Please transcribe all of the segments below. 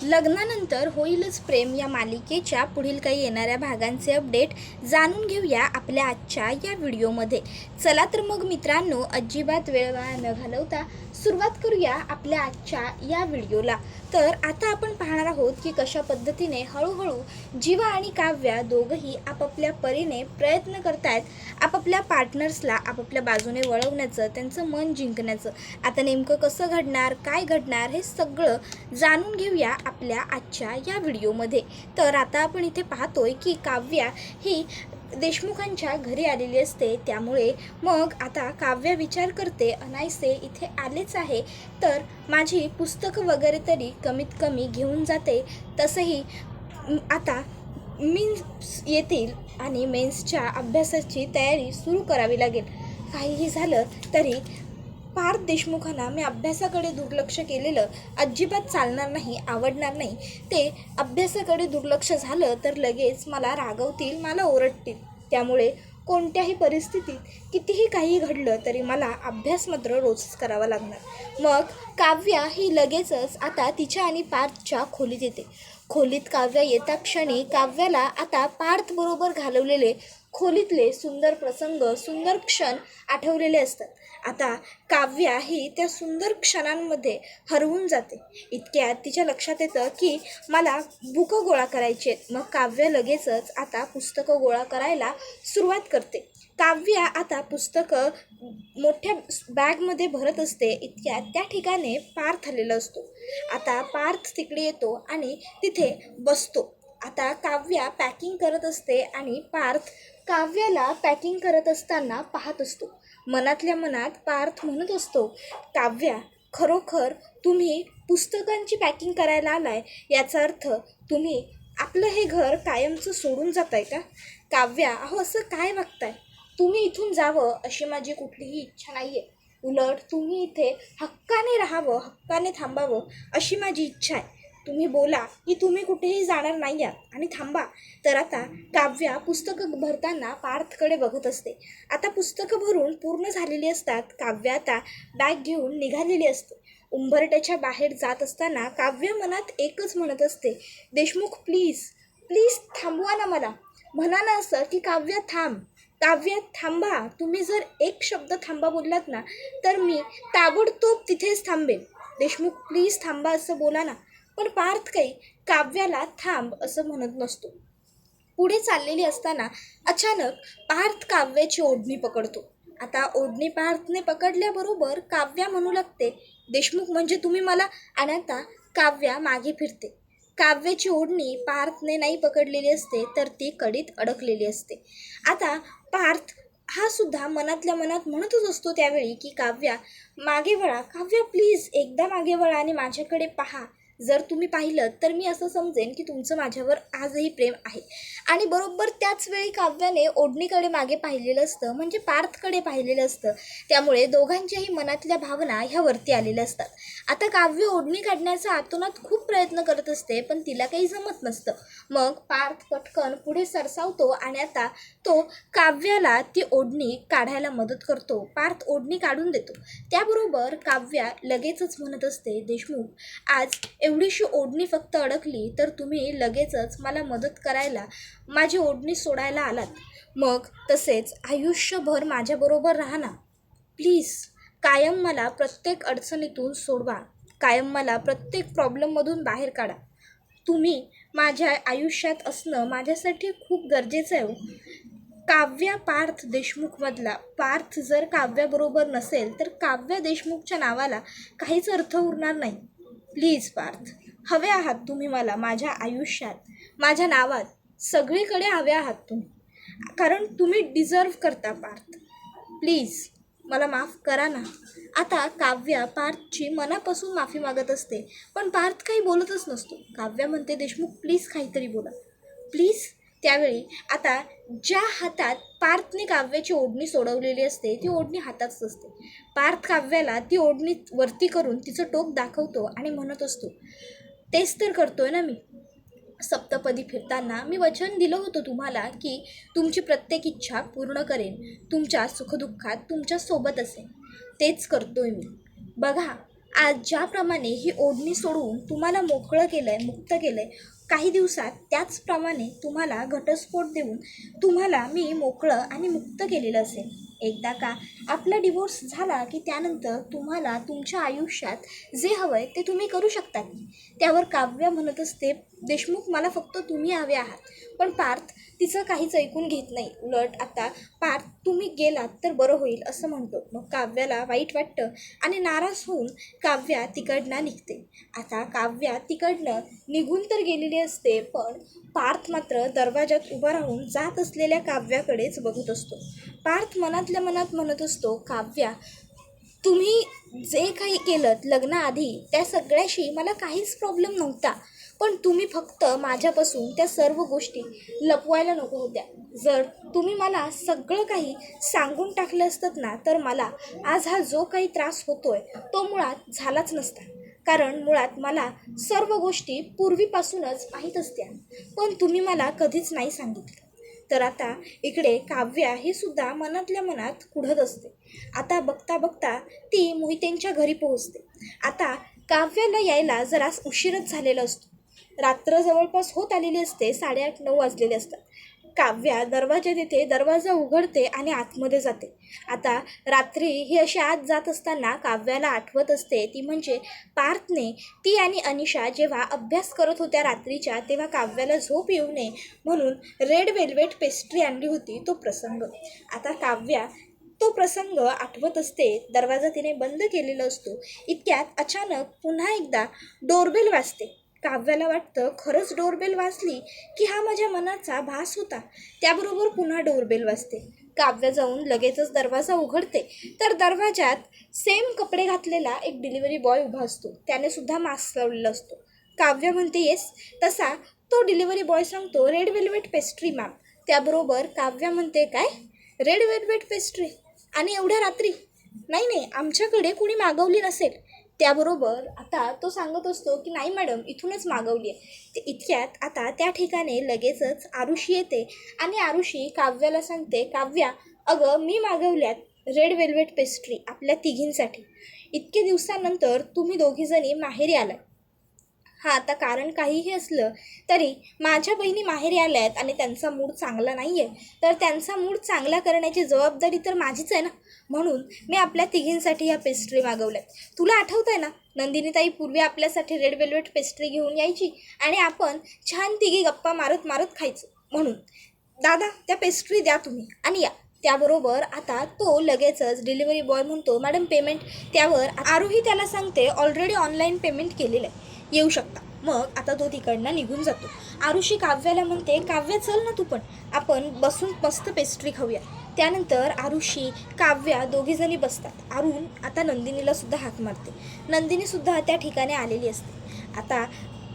लग्नानंतर होईलच प्रेम या मालिकेच्या पुढील काही येणाऱ्या भागांचे अपडेट जाणून घेऊया आपल्या आजच्या या व्हिडिओमध्ये. चला तर मग मित्रांनो, अजिबात वेळ वाया न घालवता सुरुवात करूया आपल्या आजच्या या व्हिडिओला. तर आता आपण पाहणार आहोत की कशा पद्धतीने हळूहळू जीवा आणि काव्या दोघंही आपापल्या परीने प्रयत्न करतायत आपापल्या पार्टनर्सला आपापल्या बाजूने वळवण्याचं, त्यांचं मन जिंकण्याचं. आता नेमकं कसं घडणार, काय घडणार, हे सगळं जाणून घेऊया आपल्या आजच्या या व्हिडिओमध्ये. तर आता आपण इथे पाहतोय की काव्या ही देशमुखांच्या घरी आलेली असते. त्यामुळे मग आता काव्या विचार करते, अनायसे इथे आलेच आहे तर माझी पुस्तकं वगैरे तरी कमीत कमी घेऊन जाते. तसंही आता मीन्स येतील आणि मेन्सच्या अभ्यासाची तयारी सुरू करावी लागेल. काहीही झालं तरी पार्थ देशमुखांना मी अभ्यासाकडे दुर्लक्ष केलेलं अजिबात चालणार नाही, आवडणार नाही. ते अभ्यासाकडे दुर्लक्ष झालं तर लगेच मला रागवतील, मला ओरडतील. त्यामुळे कोणत्याही परिस्थितीत कितीही काही घडलं तरी मला अभ्यास मात्र रोजच करावा लागणार. मग काव्या ही लगेचच आता तिच्या आणि पार्थच्या खोलीत येते. खोलीत काव्या येता क्षणी काव्याला आता पार्थबरोबर घालवलेले खोलीतले सुंदर प्रसंग, सुंदर क्षण आठवलेले असतात. आता काव्या ही त्या सुंदर क्षणांमध्ये हरवून जाते. इतक्यात तिच्या लक्षात येतं की मला बुकं गोळा करायची आहेत. मग काव्य लगेचच आता पुस्तकं गोळा करायला सुरुवात करते. काव्या आता पुस्तकं मोठ्या बॅगमध्ये भरत असते. इतक्यात त्या ठिकाणी पार्थ आलेला असतो. आता पार्थ तिकडे येतो आणि तिथे बसतो. आता काव्या पॅकिंग करत असते आणि पार्थ काव्याला पॅकिंग करत असताना पाहत असतो. मनातल्या मनात पार्थ म्हणत असतो, काव्या, खरोखर तुम्ही पुस्तकांची पॅकिंग करायला आलाय याचा अर्थ तुम्ही आपलं हे घर कायमचं सोडून जाताय का? काव्या, अहो असं काय वागताय? तुम्ही इथून जावं अशी माझी कुठलीही इच्छा नाही आहे. उलट तुम्ही इथे हक्काने राहावं, हक्काने थांबावं अशी माझी इच्छा आहे. तुम्ही बोला की तुम्ही कुठेही जाणार नाही आहात आणि थांबा. तर आता काव्या पुस्तकं भरताना पार्थकडे बघत असते. आता पुस्तकं भरून पूर्ण झालेली असतात. काव्या आता बॅग घेऊन निघालेली असते. उंबरट्याच्या बाहेर जात असताना काव्य मनात एकच म्हणत असते, देशमुख प्लीज प्लीज थांबवा ना मला. म्हणा ना असं की काव्या थांब, काव्य थांबा. तुम्ही जर एक शब्द थांबा बोललात ना तर मी ताबडतोब तिथेच थांबेन. देशमुख प्लीज थांबा असं बोला ना. पण पार्थ काही काव्याला थांब असं म्हणत नसतो. पुढे चाललेली असताना अचानक पार्थ काव्याची ओढणी पकडतो. आता ओढणी पार्थने पकडल्याबरोबर काव्या म्हणू लागते, देशमुख म्हणजे तुम्ही मला. आणि आता काव्या मागे फिरते. काव्याची ओढणी पार्थने नाही पकडलेली असते तर ती कडीत अडकलेली असते. आता पार्थ हा सुद्धा मनातल्या मनात म्हणतच असतो त्यावेळी की काव्या मागे वळा, काव्या प्लीज एकदा मागे वळा आणि माझ्याकडे पहा. जर तुम्ही पाहिलं तर मी असं समजेन की तुमचं माझ्यावर आजही प्रेम आहे. आणि बरोबर त्याच वेळी काव्याने ओढणीकडे मागे पाहिलेलं असतं, म्हणजे पार्थकडे पाहिलेलं असतं. त्यामुळे दोघांच्याही मनातल्या भावना ह्या वरती आलेल्या असतात. आता काव्य ओढणी काढण्याचा आतोनात खूप प्रयत्न करत असते पण तिला काही जमत नसतं. मग पार्थ पटकन पुढे सरसावतो आणि आता तो काव्याला ती ओढणी काढायला मदत करतो. पार्थ ओढणी काढून देतो. त्याबरोबर काव्या लगेचच म्हणत असते, देशमुख आज एवढीशी ओढणी फक्त अडकली तर तुम्ही लगेचच मला मदत करायला माझी ओढणी सोडायला आलात. मग तसेच आयुष्यभर माझ्याबरोबर राहा ना प्लीज. कायम मला प्रत्येक अडचणीतून सोडवा, कायम मला प्रत्येक प्रॉब्लेममधून बाहेर काढा. तुम्ही माझ्या आयुष्यात असणं माझ्यासाठी खूप गरजेचं आहे. काव्या पार्थ देशमुखमधला पार्थ जर काव्याबरोबर नसेल तर काव्या देशमुखच्या नावाला काहीच अर्थ उरणार नाही. प्लीज पार्थ, हवे आहात तुम्ही मला माझ्या आयुष्यात, माझ्या नावात, सगळीकडे हवे आहात तुम्ही. कारण तुम्ही डिझर्व करता पार्थ. प्लीज मला माफ करा ना. आता काव्या पार्थची मनापासून माफी मागत असते पण पार्थ काही बोलतच नसतो. काव्या म्हणते, देशमुख प्लीज काहीतरी बोला प्लीज. त्यावेळी आता ज्या हातात पार्थने काव्याची ओढणी सोडवलेली असते ती ओढणी हातातच असते. पार्थ काव्याला ती ओढणी वरती करून तिचं टोक दाखवतो आणि म्हणत असतो, तेच तर करतोय ना मी. सप्तपदी फिरताना मी वचन दिलं होतं तुम्हाला की तुमची प्रत्येक इच्छा पूर्ण करेन, तुमच्या सुखदुःखात तुमच्या सोबत असेन. तेच करतोय मी. बघा आज ज्याप्रमाणे ही ओढणी सोडवून तुम्हाला मोकळं केलं आहे, मुक्त केलं आहे, काही दिवसात त्याचप्रमाणे तुम्हाला घटस्फोट देऊन तुम्हाला मी मोकळं आणि मुक्त केलेलं असेल. एकदा का आपला डिवोर्स झाला की त्यानंतर तुम्हाला तुमच्या आयुष्यात जे हवं आहे ते तुम्ही करू शकता. त्यावर काव्य म्हणत असते, देशमुख मला फक्त तुम्ही हवे आहात. पण पार्थ तिचं काहीच ऐकून घेत नाही. उलट आता पार्थ तुम्ही गेलात तर बरं होईल असं म्हणतो. मग काव्याला वाईट वाटतं आणि नाराज होऊन काव्या तिकडनं निघते. आता काव्या तिकडनं निघून तर गेलेली असते, पण पार्थ मात्र दरवाजात उभा राहून जात असलेल्या काव्याकडेच बघत असतो. पार्थ मनातल्या मनात म्हणत असतो, काव्या तुम्ही जे काही केलं लग्नाआधी त्या सगळ्याशी मला काहीच प्रॉब्लेम नव्हता, पण तुम्ही फक्त माझ्यापासून त्या सर्व गोष्टी लपवायला नको होत्या. जर तुम्ही मला सगळं काही सांगून टाकलं असतात ना, तर मला आज हा जो काही त्रास होतोय तो मुळात झालाच नसता. कारण मुळात मला सर्व गोष्टी पूर्वीपासूनच माहीत असत्या, पण तुम्ही मला कधीच नाही सांगितलं. तर आता इकडे काव्या ही सुद्धा मनातल्या मनात कुढत असते. आता बघता बघता ती मोहितेंच्या घरी पोहोचते. आता काव्याला यायला जरा उशीरच झालेला असतो. रात्र जवळपास होत आलेली असते, 8:30-9 वाजलेले असतात. काव्या दरवाजा देते, दरवाजा उघडते आणि आतमध्ये जाते. आता रात्री ही अशी आत जात असताना काव्याला आठवत असते ती म्हणजे पार्थने ती आणि अनिशा जेव्हा अभ्यास करत होत्या रात्रीच्या, तेव्हा काव्याला झोप येऊ नये म्हणून रेड वेल्वेट पेस्ट्री आणली होती, तो प्रसंग. आता काव्या तो प्रसंग आठवत असते. दरवाजा तिने बंद केलेला असतो. इतक्यात अचानक पुन्हा एकदा डोरबेल वाजते. काव्याला वाटतं खरंच डोरबेल वाजली की हा माझ्या मनाचा भास होता. त्याबरोबर पुन्हा डोरबेल वाजते. काव्य जाऊन लगेचच दरवाजा उघडते, तर दरवाजात सेम कपडे घातलेला एक डिलिव्हरी बॉय उभा असतो. त्याने सुद्धा मास्क लावलेला असतो. काव्य म्हणते येस, तसा तो डिलिव्हरी बॉय सांगतो रेड वेल्वेट पेस्ट्री मॅम. त्याबरोबर काव्य म्हणते काय, रेड वेल्वेट पेस्ट्री आणि एवढ्या रात्री? नाही नाही, आमच्याकडे कुणी मागवली नसेल. त्याबरोबर आता तो सांगत असतो की नाही मॅडम, इथूनच मागवली आहे. ते इतक्यात आता त्या ठिकाणी लगेचच आरुषी येते आणि आरुषी काव्याला सांगते, काव्या अगं मी मागवल्यात रेड वेल्वेट पेस्ट्री आपल्या तिघींसाठी. इतके दिवसानंतर तुम्ही दोघीजणी माहेरी आलात. हां, आता कारण काहीही असलं तरी माझ्या बहिणी माहेरी आल्या आहेत आणि त्यांचा मूड चांगला नाही आहे, तर त्यांचा मूड चांगला करण्याची जबाबदारी तर माझीच आहे ना. म्हणून मी आपल्या तिघींसाठी ह्या पेस्ट्री मागवल्यात. तुला आठवतं आहे ना, नंदिनीताई पूर्वी आपल्यासाठी रेड वेल्वेट पेस्ट्री घेऊन यायची आणि आपण छान तिघी गप्पा मारत मारत खायचो. म्हणून दादा त्या पेस्ट्री द्या तुम्ही आणि या. त्याबरोबर आता तो लगेचच डिलिव्हरी बॉय म्हणतो मॅडम पेमेंट. त्यावर आरोही त्याला सांगते ऑलरेडी ऑनलाईन पेमेंट केलेलं आहे, येऊ शकता. मग आता तो तिकडनं निघून जातो. आरुषी काव्याला म्हणते, काव्या चल ना तू पण, आपण बसून मस्त पेस्ट्री खाऊया. त्यानंतर आरुषी काव्या दोघीजणी बसतात. अरुण आता नंदिनीला सुद्धा हाक मारते. नंदिनीसुद्धा त्या ठिकाणी आलेली असते. आता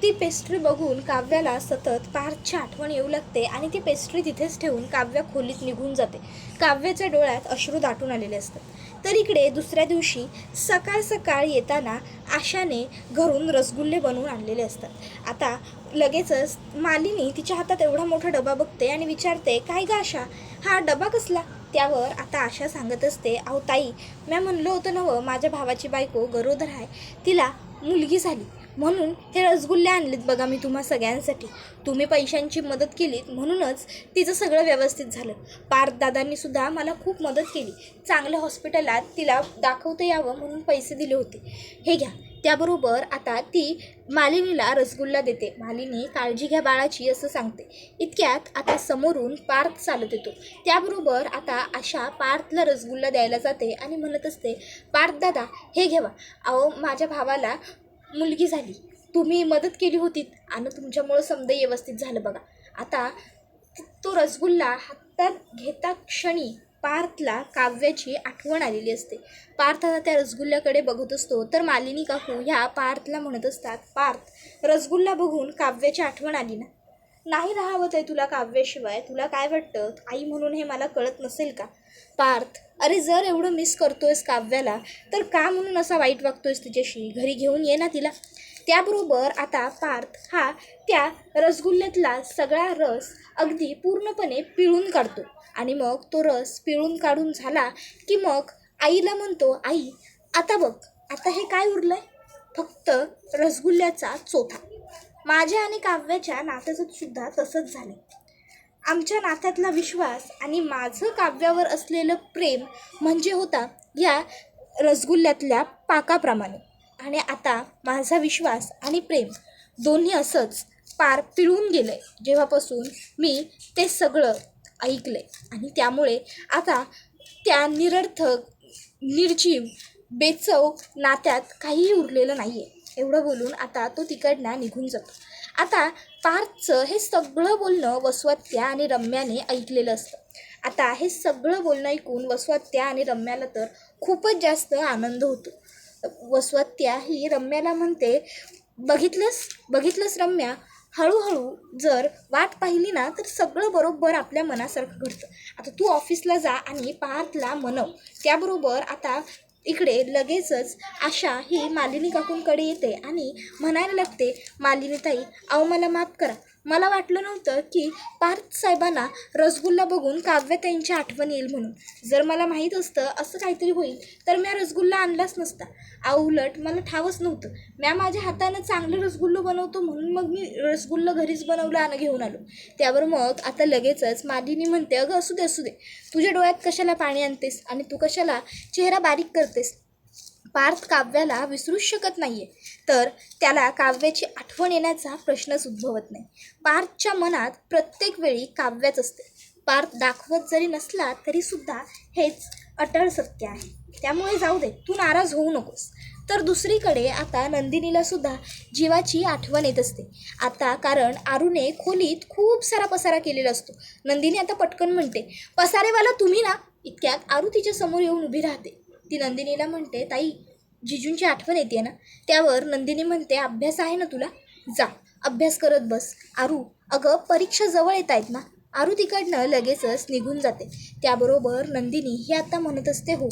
ती पेस्ट्री बघून काव्याला सतत पार्थची आठवण येऊ लागते आणि ती पेस्ट्री तिथेच ठेवून काव्या खोलीत निघून जाते. काव्याच्या डोळ्यात अश्रू दाटून आलेले असतात. तर इकडे दुसऱ्या दिवशी सकाळ सकाळ येताना आशाने घरून रसगुल्ले बनवून आणलेले असतात. आता लगेचच मालिनी तिच्या हातात एवढा मोठा डबा बघते आणि विचारते, काय ग आशा, हा डबा कसला? त्यावर आता आशा सांगत असते, अहो ताई, मी म्हणलं होतं नवं माझ्या भावाची बायको गरोदर आहे, तिला मुलगी झाली म्हणून हे रसगुल्ले आणलेत बघा मी तुम्हा सगळ्यांसाठी. तुम्ही पैशांची मदत केलीत म्हणूनच तिचं सगळं व्यवस्थित झालं. पार्थदादांनी सुद्धा मला खूप मदत केली. चांगल्या हॉस्पिटलात तिला दाखवता यावं म्हणून पैसे दिले होते. हे घ्या. त्याबरोबर आता ती मालिनीला रसगुल्ला देते. मालिनी काळजी घ्या बाळाची असं सांगते. इतक्यात आता समोरून पार्थ चालत येतो. त्याबरोबर आता आशा पार्थला रसगुल्ला द्यायला जाते आणि म्हणत असते, पार्थ दादा हे घ्यावा. अहो माझ्या भावाला मुलगी झाली, तुम्ही मदत केली होती आणि तुमच्यामुळं समजा व्यवस्थित झालं बघा. आता तो रसगुल्ला हातात घेता क्षणी पार्थला काव्याची आठवण आलेली असते. पार्थ आता त्या रसगुल्ल्याकडे बघत असतो, तर मालिनी काकू ह्या पार्थला म्हणत असतात, पार्थ रसगुल्ला बघून काव्याची आठवण आली ना? नाही राहावत आहे तुला काव्याशिवाय? तुला काय वाटतं आई म्हणून हे मला कळत नसेल का? पार्थ अरे जर एवढं मिस करतोयस काव्याला तर का म्हणून असा वाईट वागतोयस तिच्याशी? घरी घेऊन ये ना तिला. त्याबरोबर आता पार्थ हा त्या रसगुल्ल्यातला सगळा रस अगदी पूर्णपणे पिळून काढतो आणि मग तो रस पिळून काढून झाला की मग आईला म्हणतो, आई आता बघ आता हे काय उरलंय? फक्त रसगुल्ल्याचा चोथा. माझ्या आणि काव्याच्या नात्याचं सुद्धा तसंच झालं. आमच्या नात्यातला विश्वास आणि माझं काव्यावर असलेलं प्रेम म्हणजे होता या रसगुल्ल्यातल्या पाकाप्रमाणे. आणि आता माझा विश्वास आणि प्रेम दोन्ही असंच पार पिळून गेलंय जेव्हापासून मी ते सगळं ऐकलंय. आणि त्यामुळे आता त्या निरर्थक, निर्जीव, बेचव नात्यात काहीही उरलेलं नाही आहे. एवढं बोलून आता तो तिकडनं निघून जातो. आता पार्थचं हे सगळं बोलणं वसवात्या आणि रम्याने ऐकलेलं असतं. आता हे सगळं बोलणं ऐकून वसवात्या आणि रम्याला तर खूपच जास्त आनंद होतो. वसवात्या ही रम्याला म्हणते, बघितलंस रम्या, हळूहळू जर वाट पाहिली ना तर सगळं बरोबर आपल्या मनासारखं घडतं. आता तू ऑफिसला जा आणि पार्थला मनव. त्याबरोबर आता इकडे लगेचच आशा ही मालिनी काकूंकडे येते आणि म्हणायला लागते, मालिनीताई, अहो मला माफ करा. मला वाटलं नव्हतं की पार्थ साहेबांना रसगुल्ला बघून काव्यताईंची आठवण येईल म्हणून. जर मला माहीत असतं असं काहीतरी होईल तर मी रसगुल्ला आणलाच नसता. उलट मला ठावच नव्हतं. माझ्या हातानं चांगलं रसगुल्लो बनवतो म्हणून मग मी रसगुल्ला घरीच बनवलं आणि घेऊन आलो. त्यावर मग आता लगेचच मालिनी म्हणते, अगं असू दे, तुझ्या डोळ्यात कशाला पाणी आणतेस आणि तू कशाला चेहरा बारीक करतेस? पार्थ काव्याला विसरूच शकत नाहीये, तर त्याला काव्याची आठवण येण्याचा प्रश्नच उद्भवत नाही. पार्थच्या मनात प्रत्येक वेळी काव्याच असते. पार्थ दाखवत जरी नसला तरी सुद्धा हेच अटळ सत्य आहे. त्यामुळे जाऊ दे, तू नाराज होऊ नकोस. तर दुसरीकडे आता नंदिनीला सुद्धा जीवाची आठवण येत असते. आता कारण आरूने खोलीत खूप सारा पसारा केलेला असतो. नंदिनी आता पटकन म्हणते, पसारेवाला तुम्ही ना? इतक्यात आरू तिच्या समोर येऊन उभी राहते. ती नंदिनीला म्हणते, ताई, जिजूंची आठवण येते ना? त्यावर नंदिनी म्हणते, अभ्यास आहे ना तुला? जा, अभ्यास करत बस. आरू, अगं परीक्षा जवळ येत आहेत ना? आरू तिकडनं लगेचच निघून जाते. त्याबरोबर नंदिनी ही आता म्हणत असते, हो,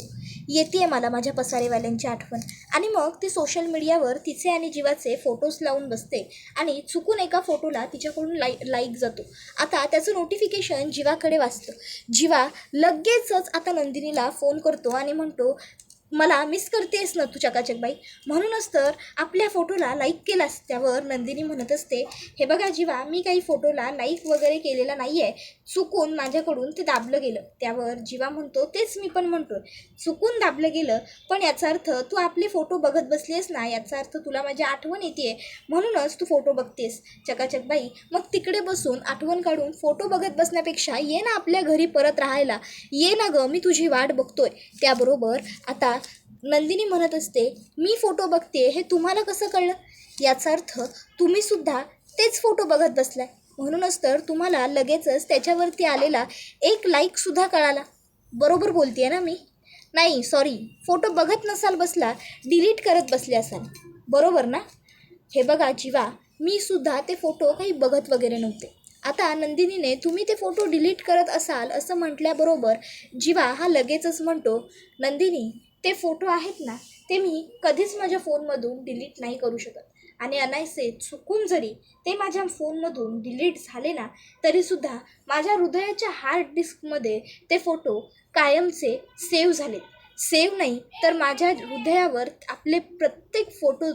येते मला माझ्या पसारेवाल्यांची आठवण. आणि मग ती सोशल मीडियावर तिचे आणि जीवाचे फोटोज लावून बसते आणि चुकून एका फोटोला तिच्याकडून लाईक जातो. आता त्याचं नोटिफिकेशन जीवाकडे वाचतं. जीवा लगेचच आता नंदिनीला फोन करतो आणि म्हणतो, मला मिस करतेस ना तू चकाचकबाई, म्हणूनच तर आपल्या फोटोला लाईक केलास. त्यावर नंदिनी म्हणत असते, हे बघा जीवा, मी काही फोटोला लाईक वगैरे केलेला नाही आहे, चुकून माझ्याकडून ते दाबलं गेलं. त्यावर जीवा म्हणतो, तेच मी पण म्हणतो, चुकून दाबलं गेलं, पण याचा अर्थ तू आपले फोटो बघत बसलीस ना, याचा अर्थ तुला माझी आठवण येते म्हणूनच तू फोटो बघतेस. चकाचकबाई, मग तिकडे बसून आठवण काढून फोटो बघत बसण्यापेक्षा ये ना आपल्या घरी परत राहायला, ये ना गं, मी तुझी वाट बघतोय. त्याबरोबर आता नंदिनी म्हणत असते, मी फोटो बघते हे तुम्हाला कसं कळलं? याचा अर्थ तुम्ही सुद्धा तेच फोटो बघत बसलाय, म्हणूनच तर तुम्हाला लगेचच त्याच्यावरती आलेला एक लाईकसुद्धा कळाला. बरोबर बोलते ना मी? नाही, सॉरी, फोटो बघत नसाल बसला, डिलीट करत बसले असाल. बरोबर ना? हे बघा जीवा, मी सुद्धा ते फोटो काही बघत वगैरे नव्हते. आता नंदिनीने तुम्ही ते फोटो डिलीट करत असाल असं म्हटल्याबरोबर जीवा हा लगेचच म्हणतो, नंदिनी, ते फोटो आहेत ना, ते मी कधीच माझ्या फोनमधून डिलीट नाही करू शकत. आणि अनायसे चुकून जरी ते माझ्या फोनमधून डिलीट झाले ना तरीसुद्धा माझ्या हृदयाच्या हार्ड डिस्कमध्ये ते फोटो कायमचे सेव्ह झाले. सेव्ह नाही तर माझ्या हृदयावर आपले प्रत्येक फोटोज,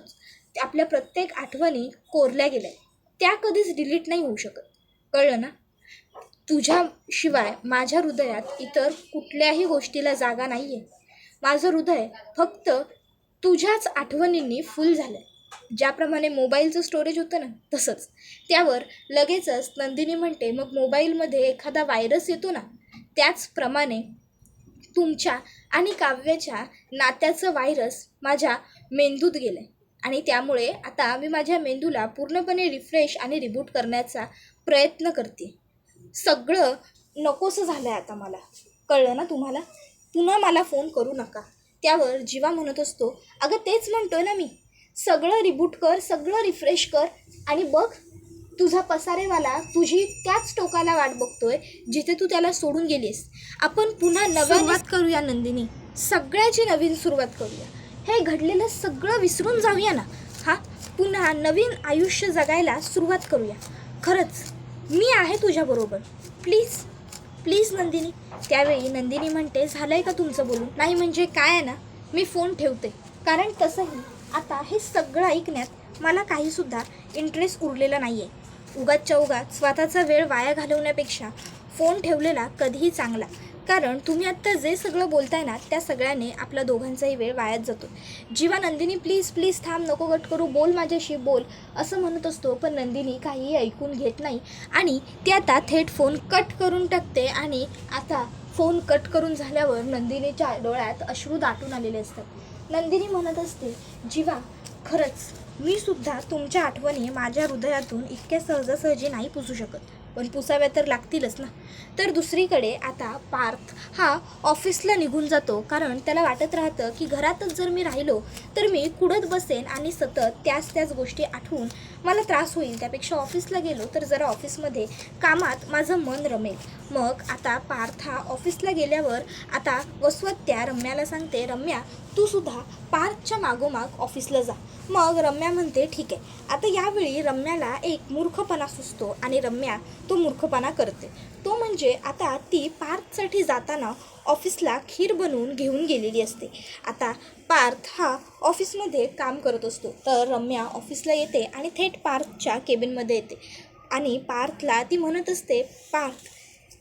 आपल्या प्रत्येक आठवणी कोरल्या गेल्या. त्या कधीच डिलीट नाही होऊ शकत. कळलं ना? तुझ्याशिवाय माझ्या हृदयात इतर कुठल्याही गोष्टीला जागा नाही आहे. माझं हृदय फक्त तुझ्याच आठवणींनी फुल झालं. ज्याप्रमाणे मोबाईलचं स्टोरेज होतं ना तसंच. त्यावर लगेचच नंदिनी म्हणते, मग मोबाईलमध्ये एखादा व्हायरस येतो ना, त्याचप्रमाणे तुमच्या आणि काव्याच्या नात्याचं व्हायरस माझ्या मेंदूत गेलं आहे. आणि त्यामुळे आता मी माझ्या मेंदूला पूर्णपणे रिफ्रेश आणि रिबूट करण्याचा प्रयत्न करते. सगळं नकोसं झालं आहे आता मला. कळलं ना तुम्हाला? पुन्हा मला फोन करू नका. त्यावर जीवा म्हणत असतो, अगं तेच म्हणतोय ना मी, सगळं रिबूट कर, सगळं रिफ्रेश कर आणि बघ, तुझा पसारेवाला तुझी त्याच टोकाला वाट बघतोय जिथे तू त्याला सोडून गेलीस. आपण पुन्हा सुरुवात करूया नंदिनी, सगळ्याची नवीन सुरुवात करूया. हे घडलेलं सगळं विसरून जाऊया ना. पुन्हा नवीन आयुष्य जगायला सुरुवात करूया. खरंच मी आहे तुझ्याबरोबर, प्लीज प्लीज नंदिनी. त्यावेळी नंदिनी म्हणते, झालं आहे का तुमचं बोलून? नाही म्हणजे काय आहे ना, मी फोन ठेवते, कारण तसंही आता हे सगळं ऐकण्यात मला काहीसुद्धा इंटरेस्ट उरलेला नाही आहे. उगाचच्या उगाच स्वतःचा वेळ वाया घालवण्यापेक्षा फोन ठेवलेला कधीही चांगला. कारण तुम्ही आत्ता जे सगळं बोलताय ना त्या सगळ्याने आपल्या दोघांचाही वेळ वायाच जातो. जीवा नंदिनी प्लीज प्लीज थांब, नको कट करू, बोल माझ्याशी बोल असं म्हणत असतो, पण नंदिनी काहीही ऐकून घेत नाही आणि ती आता थेट फोन कट करून टाकते. आणि आता फोन कट करून झाल्यावर नंदिनीच्या डोळ्यात अश्रू दाटून आलेले असतात. नंदिनी म्हणत असते, जीवा खरंच मी सुद्धा तुमच्या आठवणी माझ्या हृदयातून इतक्या सहजासहजी नाही पुसू शकत, पण पुसाव्या तर लागतीलच ना. तर दुसरीकडे आता पार्थ हा ऑफिसला निघून जातो. कारण त्याला वाटत राहतं की घरातच जर मी राहिलो तर मी कुढत बसेन आणि सतत त्याच गोष्टी आठवून मला त्रास होईल. त्यापेक्षा ऑफिसला गेलो तर जरा ऑफिसमध्ये कामात माझं मन रमेल. मग आता पार्थ हा ऑफिसला गेल्यावर आता वसवत्या रम्याला सांगते, रम्या तू सुद्धा पार्थच्या मागोमाग ऑफिसला जा. मग रम्या म्हणते ठीक आहे. आता यावेळी रम्याला एक मूर्खपणा सुचतो आणि रम्या तो मूर्खपणा करते. तो म्हणजे आता ती पार्थसाठी जाताना ऑफिसला खीर बनवून घेऊन गेलेली असते. आता पार्थ हा ऑफिसमध्ये काम करत असतो, तर रम्या ऑफिसला येते आणि थेट पार्थच्या केबिनमध्ये येते आणि पार्थला ती म्हणत असते, पार्थ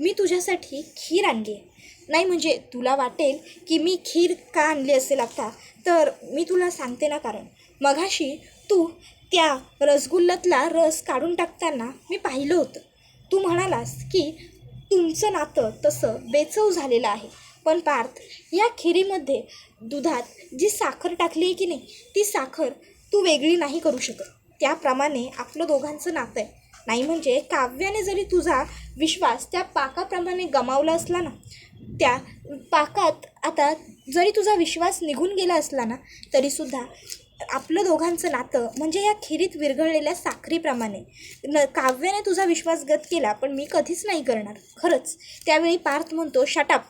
मी तुझ्यासाठी खीर आणली आहे. नाही म्हणजे तुला वाटेल की मी खीर का आणली असेल आता, तर मी तुला सांगते ना. कारण मघाशी तू त्या रसगुल्ल्यातला रस काढून टाकताना मी पाहिलं होतं. तू म्हणालास की तुमचं नातं तसं बेचव झालेलं आहे, पण पार्थ या खिरीमध्ये दुधात जी साखर टाकली आहे की नाही, ती साखर तू वेगळी नाही करू शकत. त्याप्रमाणे आपलं दोघांचं नातं आहे. नाही म्हणजे काव्याने जरी तुझा विश्वास त्या पाकाप्रमाणे गमावला असला ना, त्या पाकात आता जरी तुझा विश्वास निघून गेला असला ना, तरीसुद्धा आपलं दोघांचं नातं म्हणजे या खिरीत विरघळलेल्या साखरीप्रमाणे. काव्याने तुझा विश्वासघात केला, पण मी कधीच नाही करणार खरंच. त्यावेळी पार्थ म्हणतो, शटअप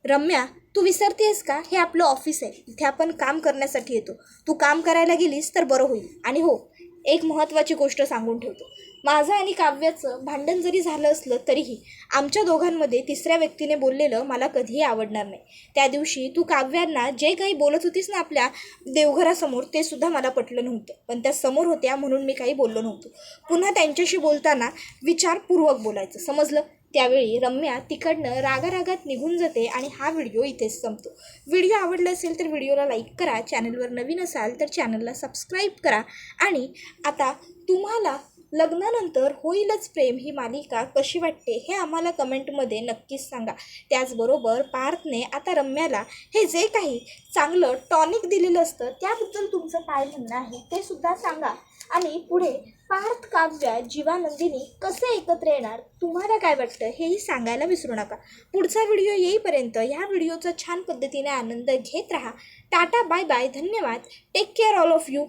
रम्या, तू विसरतेस का हे आपलं ऑफिस आहे, इथे आपण काम करण्यासाठी येतो. तू काम करायला गेलीस तर बरं होईल. आणि हो, एक महत्त्वाची गोष्ट सांगून ठेवतो, माझं आणि काव्याचं भांडण जरी झालं असलं तरीही आमच्या दोघांमध्ये तिसऱ्या व्यक्तीने बोललेलं मला कधीही आवडणार नाही. त्या दिवशी तू काव्यांना जे काही बोलत होतीस ना आपल्या देवघरासमोर, ते सुद्धा मला पटलं नव्हतं, पण त्या समोर होत्या म्हणून मी काही बोललो नव्हतो. पुन्हा त्यांच्याशी बोलताना विचारपूर्वक बोलायचं, समजलं. त्यावेळी रम्या तिकडनं रागारागात निघून जाते आणि हा व्हिडिओ इथेच संपतो. व्हिडिओ आवडला असेल तर व्हिडिओला लाईक करा, चॅनलवर नवीन असाल तर चॅनलला सबस्क्राईब करा. आणि आता तुम्हाला लग्नानंतर होईलच प्रेम ही मालिका कशी वाटते हे आम्हाला कमेंटमध्ये नक्कीच सांगा. त्याचबरोबर पार्थने आता रम्याला हे जे काही चांगलं टॉनिक दिलेलं असतं त्याबद्दल तुमचं काय म्हणणं आहे ते सुद्धा सांगा. आणि पुढे पार्थ, काव्या, जीवा, नंदिनी कसे एकत्र येणार तुम्हाला काय वाटतं हेही सांगायला विसरू नका. पुढचा व्हिडिओ येईपर्यंत ह्या व्हिडिओचा छान पद्धतीने आनंद घेत राहा. टाटा, बाय बाय, धन्यवाद, take care all of you.